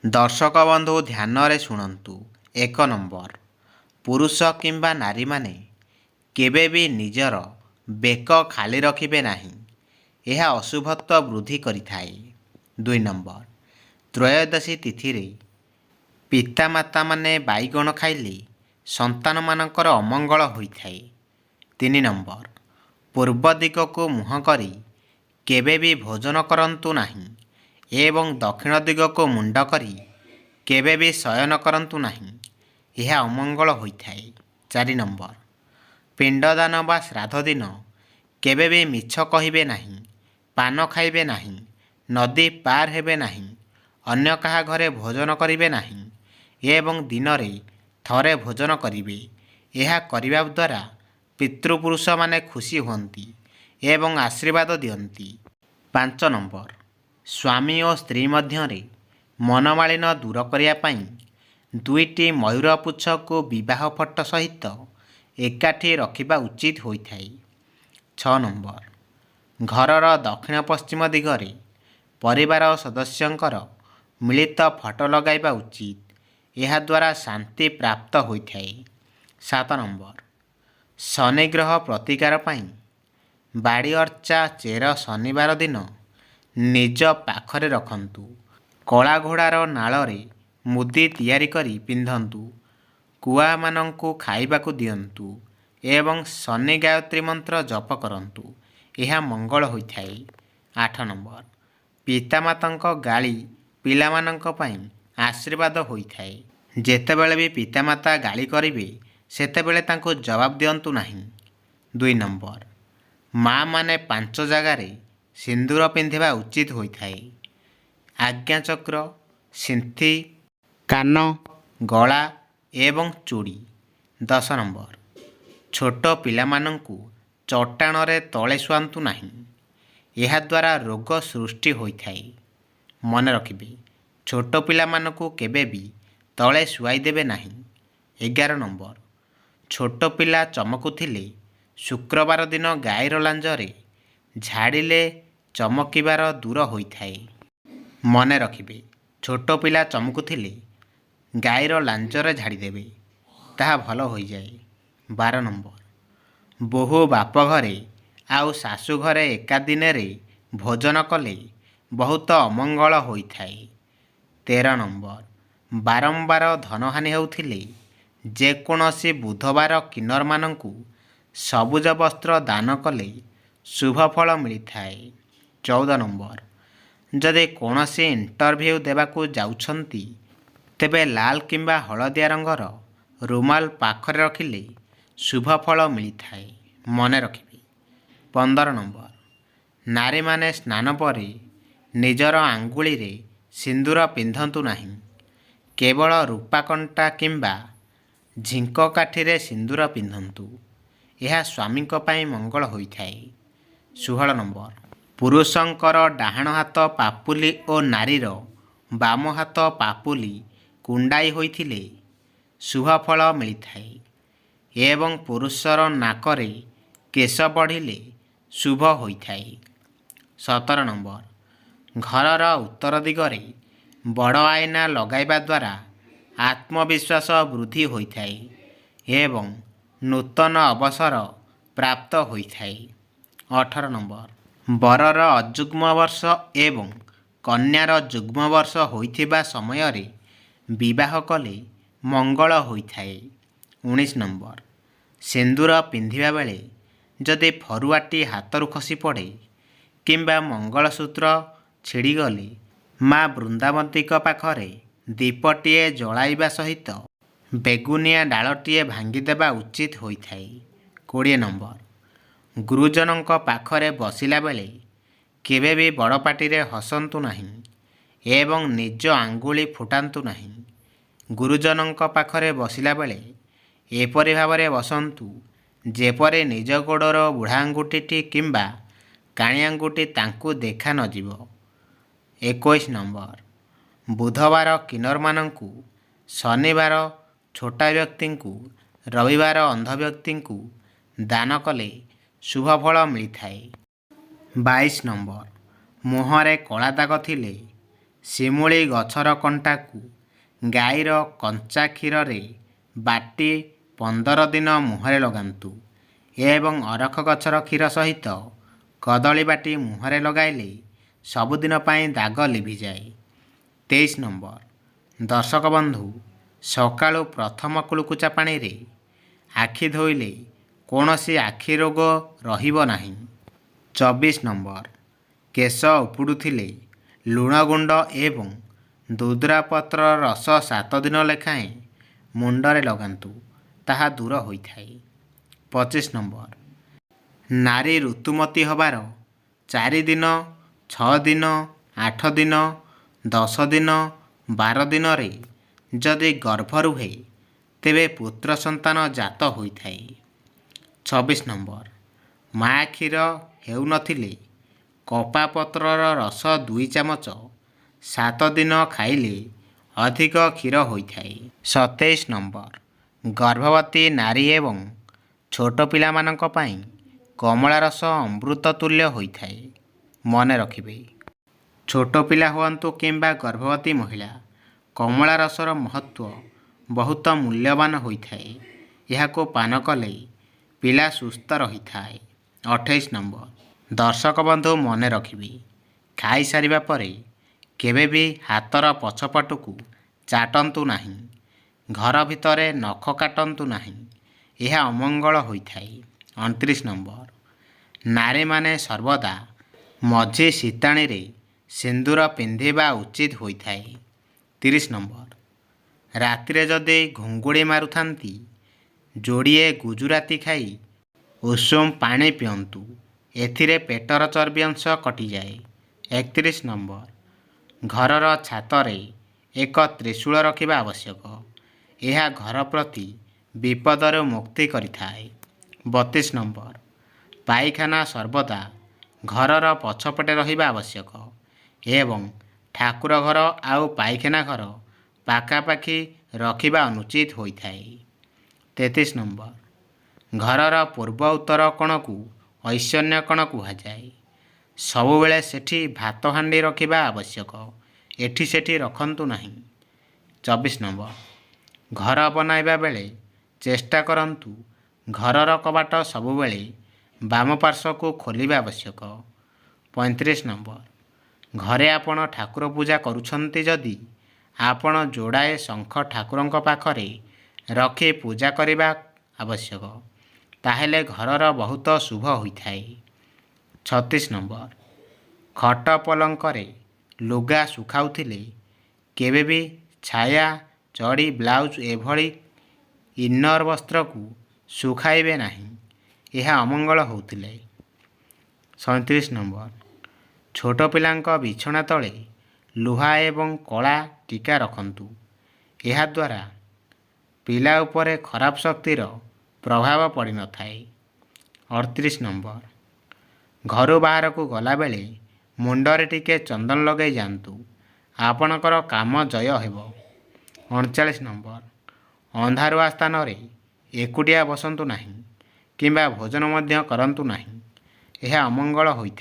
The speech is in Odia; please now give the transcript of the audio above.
ଦର୍ଶକ ବନ୍ଧୁ ଧ୍ୟାନରେ ଶୁଣନ୍ତୁ। 1 ନମ୍ବର, ପୁରୁଷ କିମ୍ବା ନାରୀମାନେ କେବେ ବି ନିଜର ବେକ ଖାଲି ରଖିବେ ନାହିଁ। ଏହା ଅଶୁଭତ୍ୱ ବୃଦ୍ଧି କରିଥାଏ। 2 ନମ୍ବର, ତ୍ରୟୋଦଶୀ ତିଥିରେ ପିତାମାତାମାନେ ବାଇଗଣ ଖାଇଲେ ସନ୍ତାନମାନଙ୍କର ଅମଙ୍ଗଳ ହୋଇଥାଏ। 3 ନମ୍ବର, ପୂର୍ବ ଦିଗକୁ ମୁହଁ କରି କେବେ ବି ଭୋଜନ କରନ୍ତୁ ନାହିଁ ଏବଂ ଦକ୍ଷିଣ ଦିଗକୁ ମୁଣ୍ଡ କରି କେବେ ବି ଶୟନ କରନ୍ତୁ ନାହିଁ। ଏହା ଅମଙ୍ଗଳ ହୋଇଥାଏ। 4 ନମ୍ବର, ପିଣ୍ଡଦାନ ବା ଶ୍ରାଦ୍ଧ ଦିନ କେବେ ବି ମିଛ କହିବେ ନାହିଁ, ପାନ ଖାଇବେ ନାହିଁ, ନଦୀ ପାର ହେବେ ନାହିଁ, ଅନ୍ୟ କାହା ଘରେ ଭୋଜନ କରିବେ ନାହିଁ ଏବଂ ଦିନରେ ଥରେ ଭୋଜନ କରିବେ। ଏହା କରିବା ଦ୍ୱାରା ପିତୃପୁରୁଷମାନେ ଖୁସି ହୁଅନ୍ତି ଏବଂ ଆଶୀର୍ବାଦ ଦିଅନ୍ତି। 5 ନମ୍ବର, ସ୍ୱାମୀ ଓ ସ୍ତ୍ରୀ ମଧ୍ୟରେ ମନମାଳିନ ଦୂର କରିବା ପାଇଁ 2ଟି ମୟୂର ପୁଚ୍ଛକୁ ବିବାହ ଫଟୋ ସହିତ ଏକାଠି ରଖିବା ଉଚିତ ହୋଇଥାଏ। 6 ନମ୍ବର, ଘରର ଦକ୍ଷିଣ ପଶ୍ଚିମ ଦିଗରେ ପରିବାର ସଦସ୍ୟଙ୍କର ମିଳିତ ଫଟୋ ଲଗାଇବା ଉଚିତ। ଏହାଦ୍ୱାରା ଶାନ୍ତି ପ୍ରାପ୍ତ ହୋଇଥାଏ। 7 ନମ୍ବର, ଶନି ଗ୍ରହ ପ୍ରତିକାର ପାଇଁ ବାଡ଼ିଅର୍ଚା ଚେର ଶନିବାର ଦିନ ନିଜ ପାଖରେ ରଖନ୍ତୁ। କଳା ଘୋଡ଼ାର ନାଳରେ ମୁଦି ତିଆରି କରି ପିନ୍ଧନ୍ତୁ। କୁଆମାନଙ୍କୁ ଖାଇବାକୁ ଦିଅନ୍ତୁ ଏବଂ ଶନି ଗାୟତ୍ରୀ ମନ୍ତ୍ର ଜପ କରନ୍ତୁ। ଏହା ମଙ୍ଗଳ ହୋଇଥାଏ। 8 ନମ୍ବର, ପିତାମାତାଙ୍କ ଗାଳି ପିଲାମାନଙ୍କ ପାଇଁ ଆଶୀର୍ବାଦ ହୋଇଥାଏ। ଯେତେବେଳେ ବି ପିତାମାତା ଗାଳି କରିବେ ସେତେବେଳେ ତାଙ୍କୁ ଜବାବ ଦିଅନ୍ତୁ ନାହିଁ। 2 ନମ୍ବର, ମା'ମାନେ 5 ଜାଗାରେ ସିନ୍ଦୁର ପିନ୍ଧିବା ଉଚିତ ହୋଇଥାଏ। ଆଜ୍ଞାଚକ୍ର, ସିନ୍ଥି, କାନ, ଗଳା ଏବଂ ଚୁଡ଼ି। 10 ନମ୍ବର, ଛୋଟ ପିଲାମାନଙ୍କୁ ଚଟାଣରେ ତଳେ ଶୁଆନ୍ତୁ ନାହିଁ। ଏହାଦ୍ୱାରା ରୋଗ ସୃଷ୍ଟି ହୋଇଥାଏ। ମନେ ରଖିବେ, ଛୋଟ ପିଲାମାନଙ୍କୁ କେବେ ବି ତଳେ ଶୁଆଇ ଦେବେ ନାହିଁ। 11 ନମ୍ବର, ଛୋଟ ପିଲା ଚମକୁଥିଲେ ଶୁକ୍ରବାର ଦିନ ଗାଈର ଲାଞ୍ଜରେ ଝାଡ଼ିଲେ ଚମକିବାର ଦୂର ହୋଇଥାଏ। ମନେ ରଖିବେ, ଛୋଟ ପିଲା ଚମକୁଥିଲେ ଗାଈର ଲାଞ୍ଜରେ ଝାଡ଼ିଦେବେ, ତାହା ଭଲ ହୋଇଯାଏ। 12 ନମ୍ବର, ବୋହୂ ବାପ ଘରେ ଆଉ ଶାଶୁ ଘରେ ଏକା ଦିନରେ ଭୋଜନ କଲେ ବହୁତ ଅମଙ୍ଗଳ ହୋଇଥାଏ। 13 ନମ୍ବର, ବାରମ୍ବାର ଧନହାନି ହେଉଥିଲେ ଯେକୌଣସି ବୁଧବାର କିନ୍ନରମାନଙ୍କୁ ସବୁଜ ବସ୍ତ୍ର ଦାନ କଲେ ଶୁଭ ଫଳ ମିଳିଥାଏ। 14 ନମ୍ବର, ଯଦି କୌଣସି ଇଣ୍ଟରଭ୍ୟୁ ଦେବାକୁ ଯାଉଛନ୍ତି ତେବେ ଲାଲ କିମ୍ବା ହଳଦିଆ ରଙ୍ଗର ରୁମାଲ ପାଖରେ ରଖିଲେ ଶୁଭ ଫଳ ମିଳିଥାଏ। ମନେ ରଖିବେ। 15 ନମ୍ବର, ନାରୀମାନେ ସ୍ନାନ ପରେ ନିଜର ଆଙ୍ଗୁଳିରେ ସିନ୍ଦୁର ପିନ୍ଧନ୍ତୁ ନାହିଁ। କେବଳ ରୂପା କଣ୍ଟା କିମ୍ବା ଝିଙ୍କ କାଠିରେ ସିନ୍ଦୁର ପିନ୍ଧନ୍ତୁ। ଏହା ସ୍ୱାମୀଙ୍କ ପାଇଁ ମଙ୍ଗଳ ହୋଇଥାଏ। 16 ନମ୍ବର, ପୁରୁଷଙ୍କର ଡାହାଣ ହାତ ପାପୁଲି ଓ ନାରୀର ବାମ ହାତ ପାପୁଲି କୁଣ୍ଡାଇ ହୋଇଥିଲେ ଶୁଭ ଫଳ ମିଳିଥାଏ ଏବଂ ପୁରୁଷର ନାକରେ କେଶ ବଢ଼ିଲେ ଶୁଭ ହୋଇଥାଏ। 17 ନମ୍ବର, ଘରର ଉତ୍ତର ଦିଗରେ ବଡ଼ ଆଇନା ଲଗାଇବା ଦ୍ୱାରା ଆତ୍ମବିଶ୍ୱାସ ବୃଦ୍ଧି ହୋଇଥାଏ ଏବଂ ନୂତନ ଅବସର ପ୍ରାପ୍ତ ହୋଇଥାଏ। 18 ନମ୍ବର, ବରର ଅଯୁଗ୍ମ ବର୍ଷ ଏବଂ କନ୍ୟାର ଯୁଗ୍ମ ବର୍ଷ ହୋଇଥିବା ସମୟରେ ବିବାହ କଲେ ମଙ୍ଗଳ ହୋଇଥାଏ। 19 ନମ୍ବର, ସିନ୍ଦୁର ପିନ୍ଧିବା ବେଳେ ଯଦି ଫରୁଆଟି ହାତରୁ ଖସି ପଡ଼େ କିମ୍ବା ମଙ୍ଗଳସୂତ୍ର ଛିଡ଼ିଗଲେ ମା ବୃନ୍ଦାବତୀଙ୍କ ପାଖରେ ଦୀପଟିଏ ଜଳାଇବା ସହିତ ବେଗୁନିଆ ଡାଳଟିଏ ଭାଙ୍ଗିଦେବା ଉଚିତ ହୋଇଥାଏ। 20 ନମ୍ବର, ଗୁରୁଜନଙ୍କ ପାଖରେ ବସିଲା ବେଳେ କେବେ ବି ବଡ଼ ପାଟିରେ ହସନ୍ତୁ ନାହିଁ ଏବଂ ନିଜ ଆଙ୍ଗୁଳି ଫୁଟାନ୍ତୁ ନାହିଁ। ଗୁରୁଜନଙ୍କ ପାଖରେ ବସିଲା ବେଳେ ଏପରି ଭାବରେ ବସନ୍ତୁ ଯେପରି ନିଜ ଗୋଡ଼ର ବୁଢ଼ା ଆଙ୍ଗୁଠିଟି କିମ୍ବା କାଣି ଆଙ୍ଗୁଠି ତାଙ୍କୁ ଦେଖା ନଯିବ। 21 ନମ୍ବର, ବୁଧବାର କିନ୍ନରମାନଙ୍କୁ, ଶନିବାର ଛୋଟା ବ୍ୟକ୍ତିଙ୍କୁ, ରବିବାର ଅନ୍ଧ ବ୍ୟକ୍ତିଙ୍କୁ ଦାନ କଲେ ଶୁଭ ଫଳ ମିଳିଥାଏ। 22 ନମ୍ବର, ମୁହଁରେ କଳା ଦାଗ ଥିଲେ ଶିମୁଳି ଗଛର କଣ୍ଟାକୁ ଗାଈର କଞ୍ଚା କ୍ଷୀରରେ ବାଟି 15 ଦିନ ମୁହଁରେ ଲଗାନ୍ତୁ ଏବଂ ଅରଖ ଗଛର କ୍ଷୀର ସହିତ କଦଳୀ ବାଟି ମୁହଁରେ ଲଗାଇଲେ ସବୁଦିନ ପାଇଁ ଦାଗ ଲିଭିଯାଏ। 23 ନମ୍ବର। ଦର୍ଶକ ବନ୍ଧୁ, ସକାଳୁ ପ୍ରଥମ କୁଳୁକୁଚା ପାଣିରେ ଆଖି ଧୋଇଲେ କୌଣସି ଆଖି ରୋଗ ରହିବ ନାହିଁ। 24 ନମ୍ବର। କେଶ ଉପୁଡ଼ୁଥିଲେ ଲୁଣ ଗୁଣ୍ଡ ଏବଂ ଦୁଦୁରା ପତ୍ରର ରସ 7 ଦିନ ଲେଖାଏଁ ମୁଣ୍ଡରେ ଲଗାନ୍ତୁ, ତାହା ଦୂର ହୋଇଥାଏ। 25 ନମ୍ବର। ନାରୀ ଋତୁମତୀ ହେବାର 4 ଦିନ, 6 ଦିନ, 8 ଦିନ, 10 ଦିନ, 12 ଦିନରେ ଯଦି ଗର୍ଭ ରୁହେ ତେବେ ପୁତ୍ର ସନ୍ତାନ ଜାତ ହୋଇଥାଏ। 26 ନମ୍ବର। ମା' କ୍ଷୀର ହେଉନଥିଲେ କପା ପତ୍ରର ରସ 2 ଚାମଚ 7 ଦିନ ଖାଇଲେ ଅଧିକ କ୍ଷୀର ହୋଇଥାଏ। 27 ନମ୍ବର। ଗର୍ଭବତୀ ନାରୀ ଏବଂ ଛୋଟ ପିଲାମାନଙ୍କ ପାଇଁ କମଳା ରସ ଅମୃତ ତୁଲ୍ୟ ହୋଇଥାଏ। ମନେ ରଖିବେ, ଛୋଟ ପିଲା ହୁଅନ୍ତୁ କିମ୍ବା ଗର୍ଭବତୀ ମହିଳା, କମଳା ରସର ମହତ୍ତ୍ୱ ବହୁତ ମୂଲ୍ୟବାନ ହୋଇଥାଏ। ଏହାକୁ ପାନ କଲେ ପିଲା ସୁସ୍ଥ ରହିଥାଏ। 28 ନମ୍ବର। ଦର୍ଶକ ବନ୍ଧୁ ମନେ ରଖିବେ, ଖାଇସାରିବା ପରେ କେବେ ବି ହାତର ପଛପଟକୁ ଚାଟନ୍ତୁ ନାହିଁ। ଘର ଭିତରେ ନଖ କାଟନ୍ତୁ ନାହିଁ, ଏହା ଅମଙ୍ଗଳ ହୋଇଥାଏ। 29 ନମ୍ବର। ନାରୀମାନେ ସର୍ବଦା ମଝି ଶିତାଣିରେ ସିନ୍ଦୂର ପିନ୍ଧିବା ଉଚିତ ହୋଇଥାଏ। 30 ନମ୍ବର। ରାତିରେ ଯଦି ଘୁଙ୍ଗୁଡ଼ି ମାରୁଥାନ୍ତି, ଯୋଡ଼ିଏ ଗୁଜୁରାତି ଖାଇ ଉଷୁମ ପାଣି ପିଅନ୍ତୁ, ଏଥିରେ ପେଟର ଚର୍ବି ଅଂଶ କଟିଯାଏ। 31 ନମ୍ବର। ଘରର ଛାତରେ ଏକ ତ୍ରିଶୂଳ ରଖିବା ଆବଶ୍ୟକ, ଏହା ଘର ପ୍ରତି ବିପଦରୁ ମୁକ୍ତି କରିଥାଏ। 32 ନମ୍ବର। ପାଇଖାନା ସର୍ବଦା ଘରର ପଛପଟେ ରହିବା ଆବଶ୍ୟକ ଏବଂ ଠାକୁର ଘର ଆଉ ପାଇଖାନା ଘର ପାଖାପାଖି ରଖିବା ଅନୁଚିତ ହୋଇଥାଏ। 33 ନମ୍ବର। ଘରର ପୂର୍ବ ଉତ୍ତର କୋଣକୁ ଐଶାନ୍ୟ କୋଣ କୁହାଯାଏ। ସବୁବେଳେ ସେଠି ଭାତ ହାଣ୍ଡି ରଖିବା ଆବଶ୍ୟକ, ଏଠି ସେଠି ରଖନ୍ତୁ ନାହିଁ। 24 ନମ୍ବର। ଘର ବନାଇବା ବେଳେ ଚେଷ୍ଟା କରନ୍ତୁ ଘରର କବାଟ ସବୁବେଳେ ବାମ ପାର୍ଶ୍ୱକୁ ଖୋଲିବା ଆବଶ୍ୟକ। 35 ନମ୍ବର। ଘରେ ଆପଣ ଠାକୁର ପୂଜା କରୁଛନ୍ତି ଯଦି ଆପଣ ଯୋଡ଼ାଏ ଶଙ୍ଖ ଠାକୁରଙ୍କ ପାଖରେ ରଖି ପୂଜା କରିବା ଆବଶ୍ୟକ, ତାହେଲେ ଘରର ବହୁତ ଶୁଭ ହୋଇଥାଏ। 36 ନମ୍ବର। ଖଟ ପଲଙ୍କରେ ଲୁଗା ଶୁଖାଉଥିଲେ କେବେ ବି ଛାୟା, ଚଡ଼ି, ବ୍ଲାଉଜ ଏଭଳି ଇନର ବସ୍ତ୍ରକୁ ଶୁଖାଇବେ ନାହିଁ, ଏହା ଅମଙ୍ଗଳ ହେଉଥିଲେ। 37 ନମ୍ବର। ଛୋଟ ପିଲାଙ୍କ ବିଛଣା ତଳେ ଲୁହା ଏବଂ କଳା ଟୀକା ରଖନ୍ତୁ, ଏହାଦ୍ୱାରା ପିଲା ଉପରେ ଖରାପ ଶକ୍ତିର ପ୍ରଭାବ ପଡ଼ିନଥାଏ। 38 ନମ୍ବର। ଘରୁ ବାହାରକୁ ଗଲାବେଳେ ମୁଣ୍ଡରେ ଟିକେ ଚନ୍ଦନ ଲଗାଇ ଯାଆନ୍ତୁ, ଆପଣଙ୍କର କାମ ଜୟ ହେବ। 39 ନମ୍ବର। ଅନ୍ଧାରୁଆ ସ୍ଥାନରେ ଏକୁଟିଆ ବସନ୍ତୁ ନାହିଁ କିମ୍ବା ଭୋଜନ ମଧ୍ୟ କରନ୍ତୁ ନାହିଁ, ଏହା ଅମଙ୍ଗଳ ହୋଇଥାଏ।